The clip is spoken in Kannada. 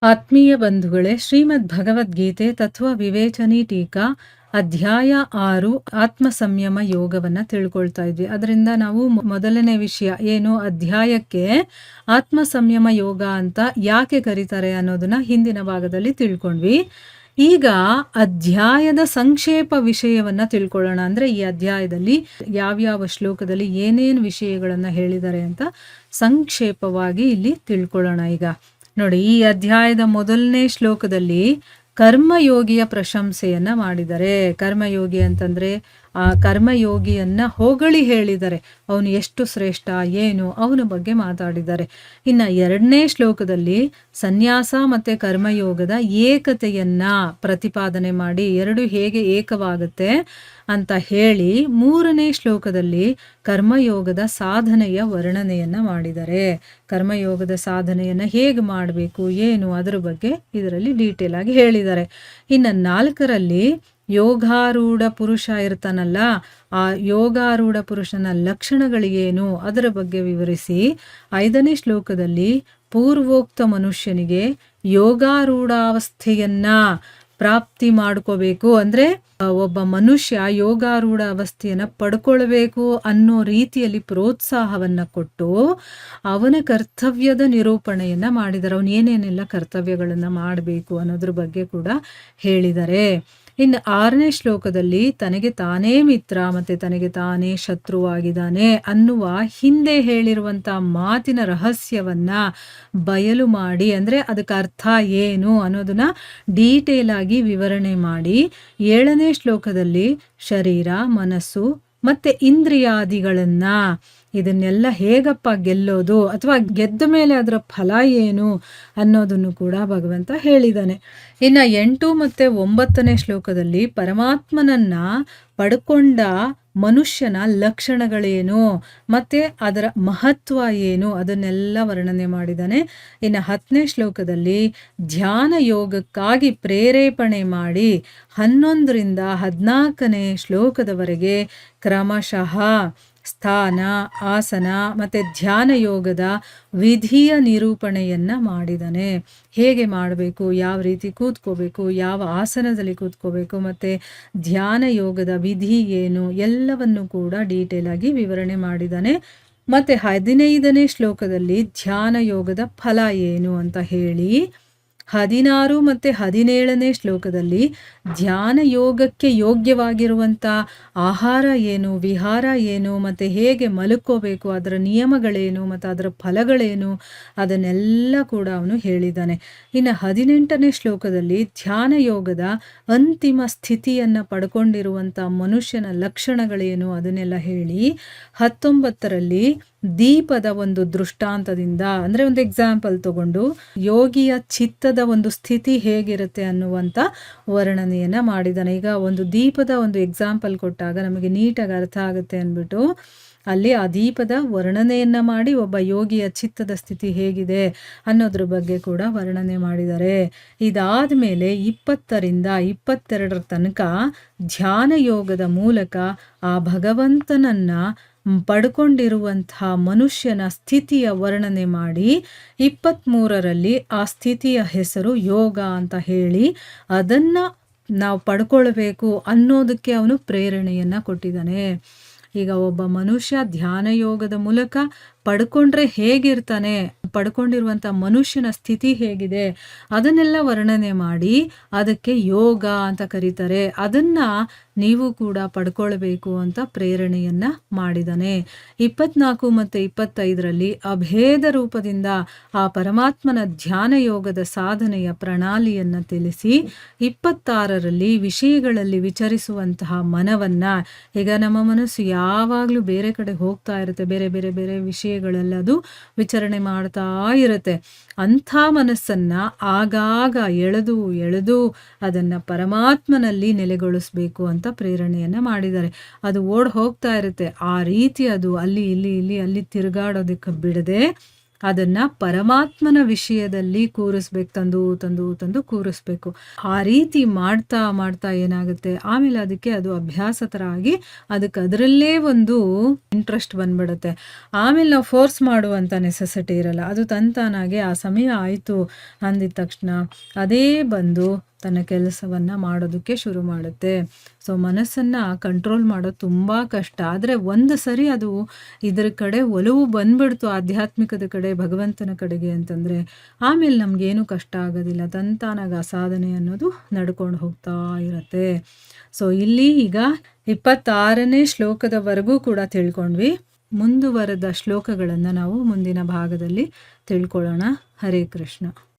ಆತ್ಮೀಯ ಬಂಧುಗಳೇ, ಶ್ರೀಮದ್ ಭಗವದ್ಗೀತೆ ತತ್ವ ವಿವೇಚನಿ ಟೀಕಾ ಅಧ್ಯಾಯ 6 ಆತ್ಮ ಸಂಯಮ ಯೋಗವನ್ನ ತಿಳ್ಕೊಳ್ತಾ ಇದ್ವಿ. ಅದರಿಂದ ನಾವು ಮೊದಲನೇ ವಿಷಯ ಏನು, ಅಧ್ಯಾಯಕ್ಕೆ ಆತ್ಮ ಸಂಯಮ ಯೋಗ ಅಂತ ಯಾಕೆ ಕರೀತಾರೆ ಅನ್ನೋದನ್ನ ಹಿಂದಿನ ಭಾಗದಲ್ಲಿ ತಿಳ್ಕೊಂಡ್ವಿ. ಈಗ ಅಧ್ಯಾಯದ ಸಂಕ್ಷೇಪ ವಿಷಯವನ್ನ ತಿಳ್ಕೊಳ್ಳೋಣ. ಅಂದ್ರೆ ಈ ಅಧ್ಯಾಯದಲ್ಲಿ ಯಾವ್ಯಾವ ಶ್ಲೋಕದಲ್ಲಿ ಏನೇನು ವಿಷಯಗಳನ್ನ ಹೇಳಿದ್ದಾರೆ ಅಂತ ಸಂಕ್ಷೇಪವಾಗಿ ಇಲ್ಲಿ ತಿಳ್ಕೊಳ್ಳೋಣ. ಈಗ ನೋಡಿ, ಈ ಅಧ್ಯಾಯದ ಮೊದಲನೇ ಶ್ಲೋಕದಲ್ಲಿ ಕರ್ಮಯೋಗಿಯ ಪ್ರಶಂಸೆಯನ್ನ ಮಾಡಿದ್ದಾರೆ. ಕರ್ಮಯೋಗಿ ಅಂತಂದ್ರೆ ಆ ಕರ್ಮಯೋಗಿಯನ್ನ ಹೊಗಳಿ ಹೇಳಿದ್ದಾರೆ. ಅವನು ಎಷ್ಟು ಶ್ರೇಷ್ಠ, ಏನು ಅವನ ಬಗ್ಗೆ ಮಾತಾಡಿದ್ದಾರೆ. ಇನ್ನ ಎರಡನೇ ಶ್ಲೋಕದಲ್ಲಿ ಸನ್ಯಾಸ ಮತ್ತೆ ಕರ್ಮಯೋಗದ ಏಕತೆಯನ್ನ ಪ್ರತಿಪಾದನೆ ಮಾಡಿ ಎರಡು ಹೇಗೆ ಏಕವಾಗುತ್ತೆ ಅಂತ ಹೇಳಿ, ಮೂರನೇ ಶ್ಲೋಕದಲ್ಲಿ ಕರ್ಮಯೋಗದ ಸಾಧನೆಯ ವರ್ಣನೆಯನ್ನ ಮಾಡಿದ್ದಾರೆ. ಕರ್ಮಯೋಗದ ಸಾಧನೆಯನ್ನ ಹೇಗೆ ಮಾಡಬೇಕು, ಏನು ಅದರ ಬಗ್ಗೆ ಇದರಲ್ಲಿ ಡೀಟೇಲ್ ಆಗಿ ಹೇಳಿದ್ದಾರೆ. ಇನ್ನು ನಾಲ್ಕರಲ್ಲಿ ಯೋಗಾರೂಢ ಪುರುಷ ಇರ್ತಾನಲ್ಲ, ಆ ಯೋಗಾರೂಢ ಪುರುಷನ ಲಕ್ಷಣಗಳಿಗೇನು ಅದರ ಬಗ್ಗೆ ವಿವರಿಸಿ, ಐದನೇ ಶ್ಲೋಕದಲ್ಲಿ ಪೂರ್ವೋಕ್ತ ಮನುಷ್ಯನಿಗೆ ಯೋಗಾರೂಢಾವಸ್ಥೆಯನ್ನ ಪ್ರಾಪ್ತಿ ಮಾಡ್ಕೋಬೇಕು, ಅಂದ್ರೆ ಒಬ್ಬ ಮನುಷ್ಯ ಯೋಗಾರೂಢ ಅವಸ್ಥೆಯನ್ನ ಪಡ್ಕೊಳ್ಬೇಕು ಅನ್ನೋ ರೀತಿಯಲ್ಲಿ ಪ್ರೋತ್ಸಾಹವನ್ನ ಕೊಟ್ಟು ಅವನ ಕರ್ತವ್ಯದ ನಿರೂಪಣೆಯನ್ನ ಮಾಡಿದ್ದಾರೆ. ಅವನು ಏನೇನೆಲ್ಲ ಕರ್ತವ್ಯಗಳನ್ನ ಮಾಡಬೇಕು ಅನ್ನೋದ್ರ ಬಗ್ಗೆ ಕೂಡ ಹೇಳಿದ್ದಾರೆ. ಇನ್ನು ಆರನೇ ಶ್ಲೋಕದಲ್ಲಿ ತನಗೆ ತಾನೇ ಮಿತ್ರ ಮತ್ತೆ ತನಗೆ ತಾನೇ ಶತ್ರುವಾಗಿದ್ದಾನೆ ಅನ್ನುವ ಹಿಂದೆ ಹೇಳಿರುವಂತ ಮಾತಿನ ರಹಸ್ಯವನ್ನ ಬಯಲು ಮಾಡಿ, ಅಂದ್ರೆ ಅದಕ್ಕೆ ಅರ್ಥ ಏನು ಅನ್ನೋದನ್ನ ಡೀಟೇಲ್ ಆಗಿ ವಿವರಣೆ ಮಾಡಿ, ಏಳನೇ ಶ್ಲೋಕದಲ್ಲಿ ಶರೀರ, ಮನಸ್ಸು ಮತ್ತೆ ಇಂದ್ರಿಯಾದಿಗಳನ್ನ ಇದನ್ನೆಲ್ಲ ಹೇಗಪ್ಪ ಗೆಲ್ಲೋದು ಅಥವಾ ಗೆದ್ದ ಮೇಲೆ ಅದರ ಫಲ ಏನು ಅನ್ನೋದನ್ನು ಕೂಡ ಭಗವಂತ ಹೇಳಿದ್ದಾನೆ. ಇನ್ನು 8 ಮತ್ತು 9ನೇ ಶ್ಲೋಕದಲ್ಲಿ ಪರಮಾತ್ಮನನ್ನ ಪಡ್ಕೊಂಡ ಮನುಷ್ಯನ ಲಕ್ಷಣಗಳೇನು ಮತ್ತೆ ಅದರ ಮಹತ್ವ ಏನು ಅದನ್ನೆಲ್ಲ ವರ್ಣನೆ ಮಾಡಿದ್ದಾನೆ. ಇನ್ನು 10ನೇ ಶ್ಲೋಕದಲ್ಲಿ ಧ್ಯಾನ ಯೋಗಕ್ಕಾಗಿ ಪ್ರೇರೇಪಣೆ ಮಾಡಿ 11ರಿಂದ 14ನೇ ಶ್ಲೋಕದವರೆಗೆ ಕ್ರಮಶಃ ಸ್ಥಾನ, ಆಸನ ಮತ್ತೆ ಧ್ಯಾನ ಯೋಗದ ವಿಧಿಯ ನಿರೂಪಣೆಯನ್ನ ಮಾಡಿದ್ದಾನೆ. ಹೇಗೆ ಮಾಡಬೇಕು, ಯಾವ ರೀತಿ ಕೂತ್ಕೋಬೇಕು, ಯಾವ ಆಸನದಲ್ಲಿ ಕೂತ್ಕೋಬೇಕು ಮತ್ತೆ ಧ್ಯಾನ ಯೋಗದ ವಿಧಿ ಏನು ಎಲ್ಲವನ್ನು ಕೂಡ ಡೀಟೇಲ್ ಆಗಿ ವಿವರಣೆ ಮಾಡಿದ್ದಾನೆ. ಮತ್ತೆ 15ನೇ ಶ್ಲೋಕದಲ್ಲಿ ಧ್ಯಾನ ಯೋಗದ ಫಲ ಏನು ಅಂತ ಹೇಳಿ, 16 ಮತ್ತು 17ನೇ ಶ್ಲೋಕದಲ್ಲಿ ಧ್ಯಾನ ಯೋಗಕ್ಕೆ ಯೋಗ್ಯವಾಗಿರುವಂಥ ಆಹಾರ ಏನು, ವಿಹಾರ ಏನು ಮತ್ತು ಹೇಗೆ ಮಲ್ಕೋಬೇಕು, ಅದರ ನಿಯಮಗಳೇನು ಮತ್ತು ಅದರ ಫಲಗಳೇನು ಅದನ್ನೆಲ್ಲ ಕೂಡ ಅವನು ಹೇಳಿದ್ದಾನೆ. ಇನ್ನು 18ನೇ ಶ್ಲೋಕದಲ್ಲಿ ಧ್ಯಾನ ಯೋಗದ ಅಂತಿಮ ಸ್ಥಿತಿಯನ್ನು ಪಡ್ಕೊಂಡಿರುವಂಥ ಮನುಷ್ಯನ ಲಕ್ಷಣಗಳೇನು ಅದನ್ನೆಲ್ಲ ಹೇಳಿ, 19ರಲ್ಲಿ ದೀಪದ ಒಂದು ದೃಷ್ಟಾಂತದಿಂದ ಅಂದ್ರೆ ಒಂದು ಎಕ್ಸಾಂಪಲ್ ತಗೊಂಡು ಯೋಗಿಯ ಚಿತ್ತದ ಒಂದು ಸ್ಥಿತಿ ಹೇಗಿರುತ್ತೆ ಅನ್ನುವಂಥ ವರ್ಣನೆಯನ್ನ ಮಾಡಿದ್ದಾನೆ. ಈಗ ಒಂದು ದೀಪದ ಒಂದು ಎಕ್ಸಾಂಪಲ್ ಕೊಟ್ಟಾಗ ನಮಗೆ ನೀಟಾಗಿ ಅರ್ಥ ಆಗುತ್ತೆ ಅಂದ್ಬಿಟ್ಟು ಅಲ್ಲಿ ಆ ದೀಪದ ವರ್ಣನೆಯನ್ನ ಮಾಡಿ ಒಬ್ಬ ಯೋಗಿಯ ಚಿತ್ತದ ಸ್ಥಿತಿ ಹೇಗಿದೆ ಅನ್ನೋದ್ರ ಬಗ್ಗೆ ಕೂಡ ವರ್ಣನೆ ಮಾಡಿದ್ದಾರೆ. ಇದಾದ ಮೇಲೆ 20ರಿಂದ 22ರ ತನಕ ಧ್ಯಾನ ಯೋಗದ ಮೂಲಕ ಆ ಭಗವಂತನನ್ನ ಪಡ್ಕೊಂಡಿರುವಂತಹ ಮನುಷ್ಯನ ಸ್ಥಿತಿಯ ವರ್ಣನೆ ಮಾಡಿ, 23ರಲ್ಲಿ ಆ ಸ್ಥಿತಿಯ ಹೆಸರು ಯೋಗ ಅಂತ ಹೇಳಿ ಅದನ್ನ ನಾವು ಪಡ್ಕೊಳ್ಬೇಕು ಅನ್ನೋದಕ್ಕೆ ಅವನು ಪ್ರೇರಣೆಯನ್ನ ಕೊಟ್ಟಿದ್ದಾನೆ. ಈಗ ಒಬ್ಬ ಮನುಷ್ಯ ಧ್ಯಾನ ಯೋಗದ ಮೂಲಕ ಪಡ್ಕೊಂಡ್ರೆ ಹೇಗಿರ್ತಾನೆ, ಪಡ್ಕೊಂಡಿರುವಂಥ ಮನುಷ್ಯನ ಸ್ಥಿತಿ ಹೇಗಿದೆ ಅದನ್ನೆಲ್ಲ ವರ್ಣನೆ ಮಾಡಿ ಅದಕ್ಕೆ ಯೋಗ ಅಂತ ಕರೀತಾರೆ. ಅದನ್ನ ನೀವು ಕೂಡ ಪಡ್ಕೊಳ್ಬೇಕು ಅಂತ ಪ್ರೇರಣೆಯನ್ನ ಮಾಡಿದ್ದಾನೆ. 24 ಮತ್ತು 25ರಲ್ಲಿ ಅಭೇದ ರೂಪದಿಂದ ಆ ಪರಮಾತ್ಮನ ಧ್ಯಾನ ಯೋಗದ ಸಾಧನೆಯ ಪ್ರಣಾಳಿಯನ್ನ ತಿಳಿಸಿ, 26ರಲ್ಲಿ ವಿಷಯಗಳಲ್ಲಿ ವಿಚರಿಸುವಂತಹ ಮನವನ್ನ, ಈಗ ನಮ್ಮ ಮನಸ್ಸು ಯಾವಾಗಲೂ ಬೇರೆ ಕಡೆ ಹೋಗ್ತಾ ಇರುತ್ತೆ, ಬೇರೆ ಬೇರೆ ಬೇರೆ ವಿಷಯಗಳೆಲ್ಲ ಅದು ವಿಚಾರಣೆ ಮಾಡ್ತಾ ಇರುತ್ತೆ. ಅಂಥ ಮನಸ್ಸನ್ನ ಆಗಾಗ ಎಳೆದು ಎಳೆದು ಅದನ್ನ ಪರಮಾತ್ಮನಲ್ಲಿ ನೆಲೆಗೊಳಿಸ್ಬೇಕು ಅಂತ ಪ್ರೇರಣೆಯನ್ನ ಮಾಡಿದ್ದಾರೆ. ಅದು ಓಡ್ ಹೋಗ್ತಾ ಇರುತ್ತೆ, ಆ ರೀತಿ ಅದು ಅಲ್ಲಿ ಇಲ್ಲಿ ಇಲ್ಲಿ ಅಲ್ಲಿ ತಿರುಗಾಡೋದಕ್ಕೆ ಬಿಡದೆ ಅದನ್ನ ಪರಮಾತ್ಮನ ವಿಷಯದಲ್ಲಿ ಕೂರಿಸ್ಬೇಕು, ತಂದು ತಂದು ತಂದು ಕೂರಿಸ್ಬೇಕು. ಆ ರೀತಿ ಮಾಡ್ತಾ ಮಾಡ್ತಾ ಏನಾಗುತ್ತೆ, ಆಮೇಲೆ ಅದಕ್ಕೆ ಅದು ಅಭ್ಯಾಸ ಥರ ಆಗಿ ಅದಕ್ಕೆ ಅದರಲ್ಲೇ ಒಂದು ಇಂಟ್ರೆಸ್ಟ್ ಬಂದ್ಬಿಡುತ್ತೆ. ಆಮೇಲೆ ನಾವು ಫೋರ್ಸ್ ಮಾಡುವಂಥ ನೆಸೆಸಿಟಿ ಇರಲ್ಲ. ಅದು ತಂತಾನಾಗೆ ಆ ಸಮಯ ಆಯಿತು ಅಂದಿದ ತಕ್ಷಣ ಅದೇ ಬಂದು ತನ್ನ ಕೆಲಸವನ್ನು ಮಾಡೋದಕ್ಕೆ ಶುರು ಮಾಡುತ್ತೆ. ಸೊ ಮನಸ್ಸನ್ನು ಕಂಟ್ರೋಲ್ ಮಾಡೋದು ತುಂಬ ಕಷ್ಟ. ಆದರೆ ಒಂದು ಸರಿ ಅದು ಇದರ ಕಡೆ ಒಲವು ಬಂದ್ಬಿಡ್ತು, ಆಧ್ಯಾತ್ಮಿಕದ ಕಡೆ, ಭಗವಂತನ ಕಡೆಗೆ ಅಂತಂದರೆ ಆಮೇಲೆ ನಮಗೇನು ಕಷ್ಟ ಆಗೋದಿಲ್ಲ. ತಂತಾನಾಗ ಆ ಸಾಧನೆ ಅನ್ನೋದು ನಡ್ಕೊಂಡು ಹೋಗ್ತಾ ಇರುತ್ತೆ. ಸೊ ಇಲ್ಲಿ ಈಗ 26ನೇ ಶ್ಲೋಕದವರೆಗೂ ಕೂಡ ತಿಳ್ಕೊಂಡ್ವಿ. ಮುಂದುವರೆದ ಶ್ಲೋಕಗಳನ್ನು ನಾವು ಮುಂದಿನ ಭಾಗದಲ್ಲಿ ತಿಳ್ಕೊಳ್ಳೋಣ. ಹರೇ ಕೃಷ್ಣ.